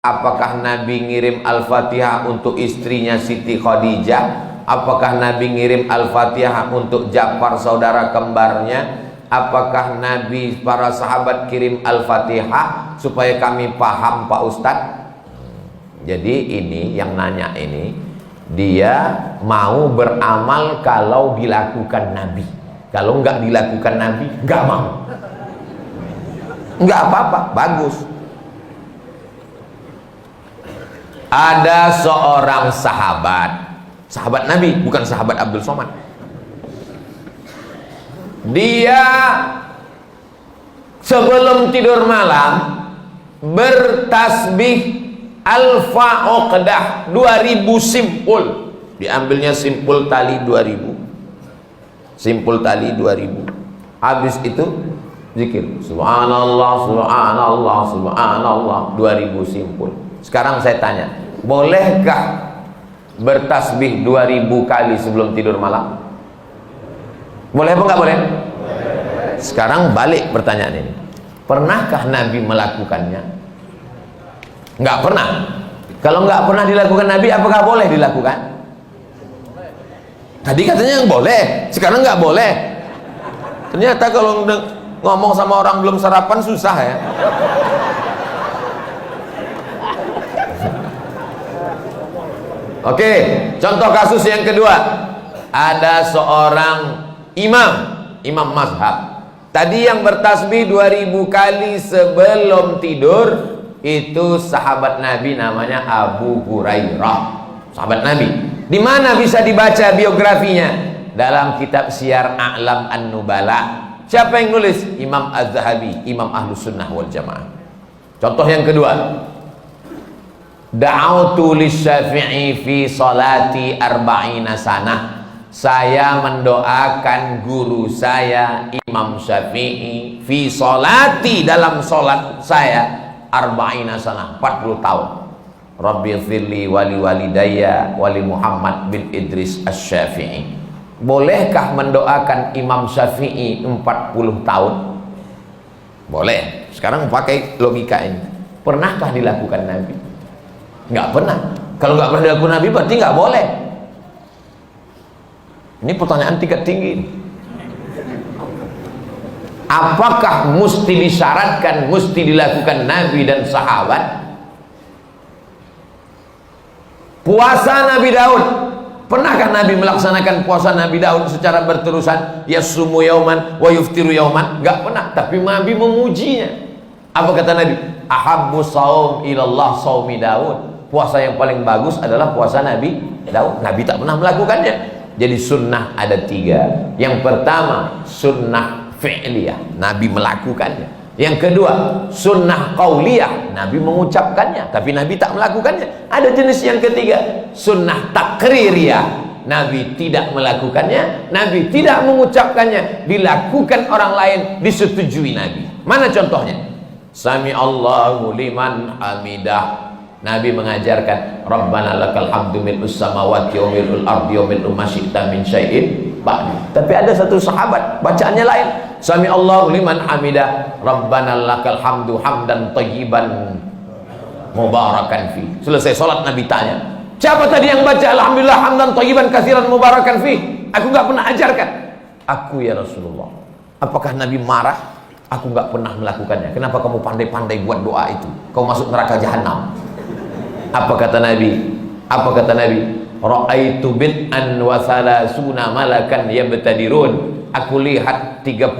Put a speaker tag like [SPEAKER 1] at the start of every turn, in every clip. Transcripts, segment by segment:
[SPEAKER 1] Apakah Nabi ngirim Al-Fatihah untuk istrinya Siti Khadijah? Apakah Nabi ngirim Al-Fatihah untuk Ja'far saudara kembarnya? Apakah Nabi para sahabat kirim Al-Fatihah? Supaya kami paham Pak Ustadz. Jadi ini yang nanya ini, dia mau beramal kalau dilakukan Nabi. Kalau nggak dilakukan Nabi, nggak mau. Nggak apa-apa, bagus. Ada seorang sahabat Nabi, bukan sahabat Abdul Somad. Dia sebelum tidur malam bertasbih alfa uqdah 2000 simpul. Diambilnya simpul tali 2000. Simpul tali 2000. Habis itu zikir subhanallah subhanallah subhanallah 2000 simpul. Sekarang saya tanya, bolehkah bertasbih 2000 kali sebelum tidur malam? Boleh apa enggak boleh? Sekarang balik pertanyaan ini. Pernahkah Nabi melakukannya? Enggak pernah. Kalau enggak pernah dilakukan Nabi, apakah boleh dilakukan? Tadi katanya yang boleh, sekarang enggak boleh. Ternyata kalau ngomong sama orang belum sarapan susah ya. Oke, contoh kasus yang kedua. Ada seorang imam mazhab. Tadi yang bertasbih 2000 kali sebelum tidur itu sahabat Nabi, namanya Abu Hurairah. Sahabat Nabi. Di mana bisa dibaca biografinya? Dalam kitab Syiar A'lam An-Nubala. Siapa yang nulis? Imam Az-Zahabi, Imam Ahlus Sunnah wal Jamaah. Contoh yang kedua. Da'autu lisyafi'i fi salati arba'ina sanah. Saya mendoakan guru saya Imam Syafi'i fi salati, dalam salat saya arba'ina sanah, 40 tahun. Rabbi firli wali walidayya wali Muhammad bin Idris Asy-Syafi'i. Bolehkah mendoakan Imam Syafi'i 40 tahun? Boleh. Sekarang pakai logika ini. Pernahkah dilakukan Nabi? Nggak pernah. Kalau nggak pernah dilakukan Nabi berarti nggak boleh. Ini pertanyaan tingkat tinggi. Apakah mesti disyaratkan, mesti dilakukan Nabi dan sahabat? Puasa Nabi Daud, pernahkah Nabi melaksanakan puasa Nabi Daud secara berterusan? Yasumu yauman wa yuftiru yauman? Nggak pernah. Tapi Nabi memujinya. Apa kata Nabi? Ahabbu saum ilallah saumi Daud. Puasa yang paling bagus adalah puasa Nabi Daud. Nabi tak pernah melakukannya. Jadi sunnah ada 3. Yang pertama sunnah fi'liyah, Nabi melakukannya. Yang kedua sunnah qauliyah, Nabi mengucapkannya tapi Nabi tak melakukannya. Ada jenis yang ketiga, sunnah takririyah, Nabi tidak melakukannya, Nabi tidak mengucapkannya, dilakukan orang lain, disetujui Nabi. Mana contohnya? Sami Allahu liman hamidah. Nabi mengajarkan Rabbana lakal hamdu mil'us samawati wa mil'ul ardi wa mil'u ma syi'ta min syai'in ba'di. Tapi ada satu sahabat bacaannya lain. Sami Allahu liman hamidah. Rabbana lakal hamdu hamdan thayyiban mubarakan fi. Selesai salat Nabi tanya, siapa tadi yang baca alhamdulillah hamdan thayyiban katsiran mubarakan fi? Aku enggak pernah ajarkan. Aku ya Rasulullah. Apakah Nabi marah? Aku enggak pernah melakukannya. Kenapa kamu pandai-pandai buat doa itu? Kau masuk neraka jahanam. Apa kata Nabi? Apa kata Nabi? Ra'aitu bid'an wa salasuna malakan yabtadirun. Aku lihat 39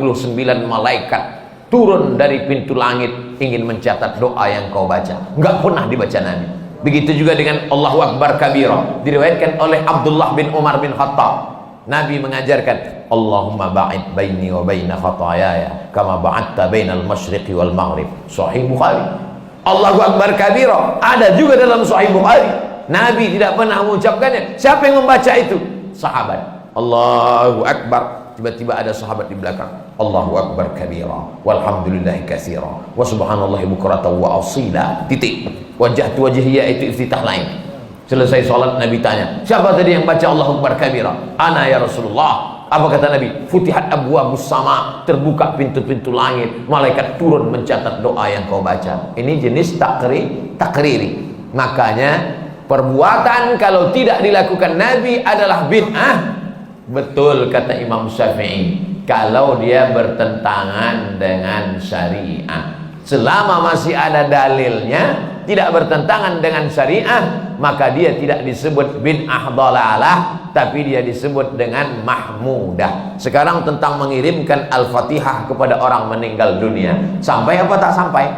[SPEAKER 1] malaikat turun dari pintu langit ingin mencatat doa yang kau baca. Enggak pernah dibaca Nabi. Begitu juga dengan Allahu Akbar kabira. Diriwayatkan oleh Abdullah bin Umar bin Khattab. Nabi mengajarkan Allahumma ba'id baini wa baina khatayaya kama ba'adta bainal masyriqi wal maghrib. Sahih Bukhari. Allahu Akbar kabira ada juga dalam Sahih Bukhari. Nabi tidak pernah mengucapkannya. Siapa yang membaca itu? Sahabat. Allahu Akbar. Tiba-tiba ada sahabat di belakang. Allahu Akbar kabira walhamdulillahi katsira wa subhanallahi bukratan wa asila. Titik. Wajhatu wajhiyya itu iftitah lain. Selesai salat Nabi tanya, siapa tadi yang baca Allahu Akbar kabira? Ana ya Rasulullah. Apa kata Nabi? Futihat abwabus sama, terbuka pintu-pintu langit, malaikat turun mencatat doa yang kau baca. Ini jenis takriri. Makanya perbuatan kalau tidak dilakukan Nabi adalah bid'ah. Betul kata Imam Syafi'i, kalau dia bertentangan dengan syariah. Selama masih ada dalilnya, tidak bertentangan dengan syariah, maka dia tidak disebut bid'ah dhalalah, tapi dia disebut dengan mahmudah. Sekarang tentang mengirimkan Al-Fatihah kepada orang meninggal dunia, sampai apa tak sampai?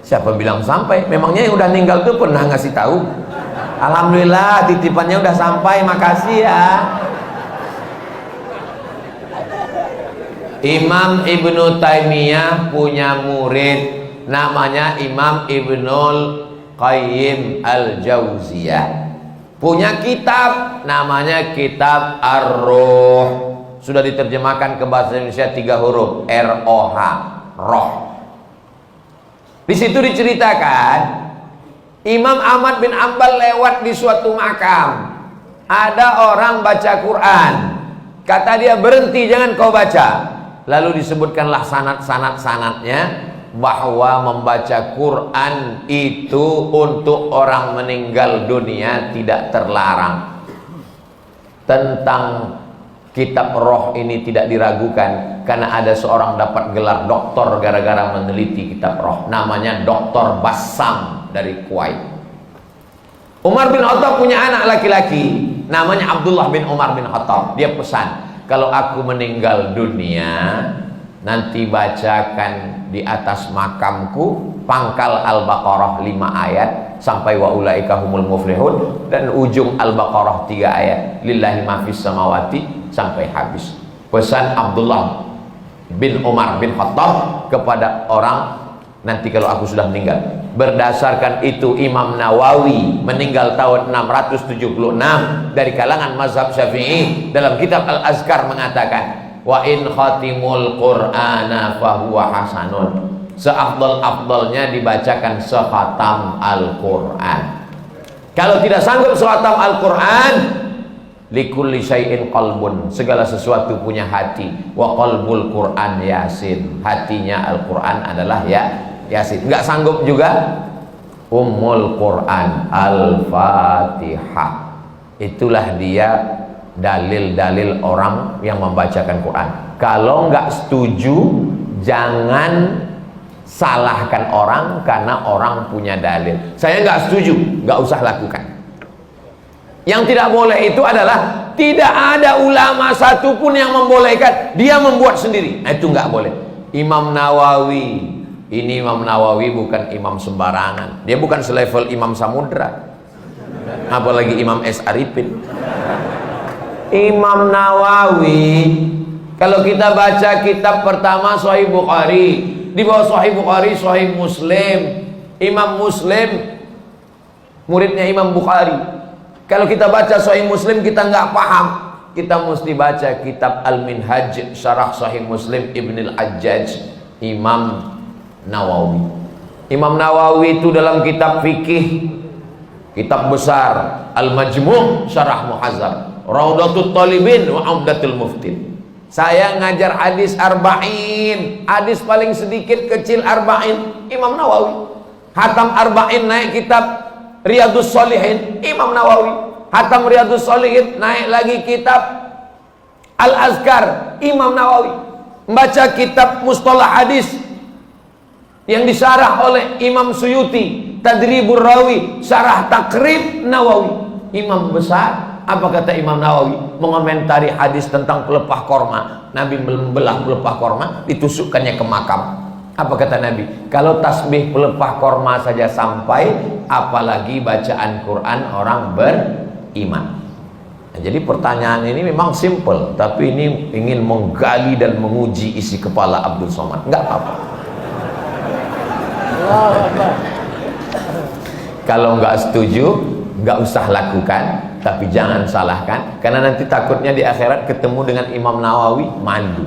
[SPEAKER 1] Siapa bilang sampai? Memangnya yang udah meninggal itu pernah ngasih tahu? Alhamdulillah titipannya udah sampai, makasih ya. Imam Ibnu Taimiyah punya murid namanya Imam Ibnul Qayyim Al-Jauziyah, punya kitab namanya Kitab Ar-Ruh, sudah diterjemahkan ke bahasa Indonesia 3 huruf, R-O-H, roh. Di situ diceritakan Imam Ahmad bin Ambal lewat di suatu makam, ada orang baca Quran, kata dia berhenti, jangan kau baca. Lalu disebutkanlah sanad-sanadnya bahwa membaca Quran itu untuk orang meninggal dunia tidak terlarang. Tentang kitab roh ini tidak diragukan, karena ada seorang dapat gelar doktor gara-gara meneliti kitab roh, namanya Dr. Bassam dari Kuwait. Umar bin Khattab punya anak laki-laki namanya Abdullah bin Umar bin Khattab. Dia pesan, kalau aku meninggal dunia, nanti bacakan di atas makamku pangkal Al-Baqarah 5 ayat sampai wa ulaika humul muflihun, dan ujung Al-Baqarah 3 ayat lillahi ma fis samawati sampai habis. Pesan Abdullah bin Umar bin Khattab kepada orang nanti kalau aku sudah meninggal. Berdasarkan itu Imam Nawawi meninggal tahun 676 dari kalangan mazhab Syafi'i, dalam kitab Al-Azkar mengatakan, wa in khatimul Qur'ana fahuwa hasanun, seafdal-afdalnya dibacakan sekhatam Al-Qur'an. Kalau tidak sanggup sekhatam Al-Qur'an, likulli syai'in qalbun, segala sesuatu punya hati, wa qalbul Qur'an Yasin, hatinya Al-Qur'an adalah Yasin. Enggak sanggup juga Ummul Quran Al-Fatihah. Itulah dia dalil-dalil orang yang membacakan Quran. Kalau enggak setuju, jangan salahkan orang karena orang punya dalil. Saya enggak setuju, enggak usah lakukan. Yang tidak boleh itu adalah tidak ada ulama satupun yang membolehkan, dia membuat sendiri. Nah, itu enggak boleh. Imam Nawawi, ini Imam Nawawi bukan imam sembarangan, dia bukan selevel Imam Samudra, apalagi Imam S. Arifin. Imam Nawawi, kalau kita baca kitab pertama Sahih Bukhari, di bawah Sahih Bukhari Sahih Muslim. Imam Muslim muridnya Imam Bukhari. Kalau kita baca Sahih Muslim kita nggak paham, kita mesti baca kitab Al-Minhaj Syarah Sahih Muslim Ibn Al-Hajjaj Imam Nawawi. Imam Nawawi itu dalam kitab fikih, kitab besar Al-Majmu' Syarah Muhazzab, Raudatul Talibin wa Umdatul Muftin. Saya ngajar hadis arba'in, hadis paling sedikit kecil arba'in, Imam Nawawi. Hatam arba'in naik kitab Riyadus Shalihin, Imam Nawawi. Hatam Riyadus Shalihin naik lagi kitab Al-Azkar, Imam Nawawi. Membaca kitab Mustalah Hadis yang disyarah oleh Imam Suyuti, Tadribur Rawi, Syarah Takrib Nawawi. Imam besar. Apa kata Imam Nawawi? Mengomentari hadis tentang pelepah korma. Nabi membelah pelepah korma, ditusukkannya ke makam. Apa kata Nabi? Kalau tasbih pelepah korma saja sampai, apalagi bacaan Quran orang beriman. Nah, jadi pertanyaan ini memang simple, tapi ini ingin menggali dan menguji isi kepala Abdul Somad. Enggak apa-apa. Kalau nggak setuju, nggak usah lakukan, tapi jangan salahkan, karena nanti takutnya di akhirat ketemu dengan Imam Nawawi malu.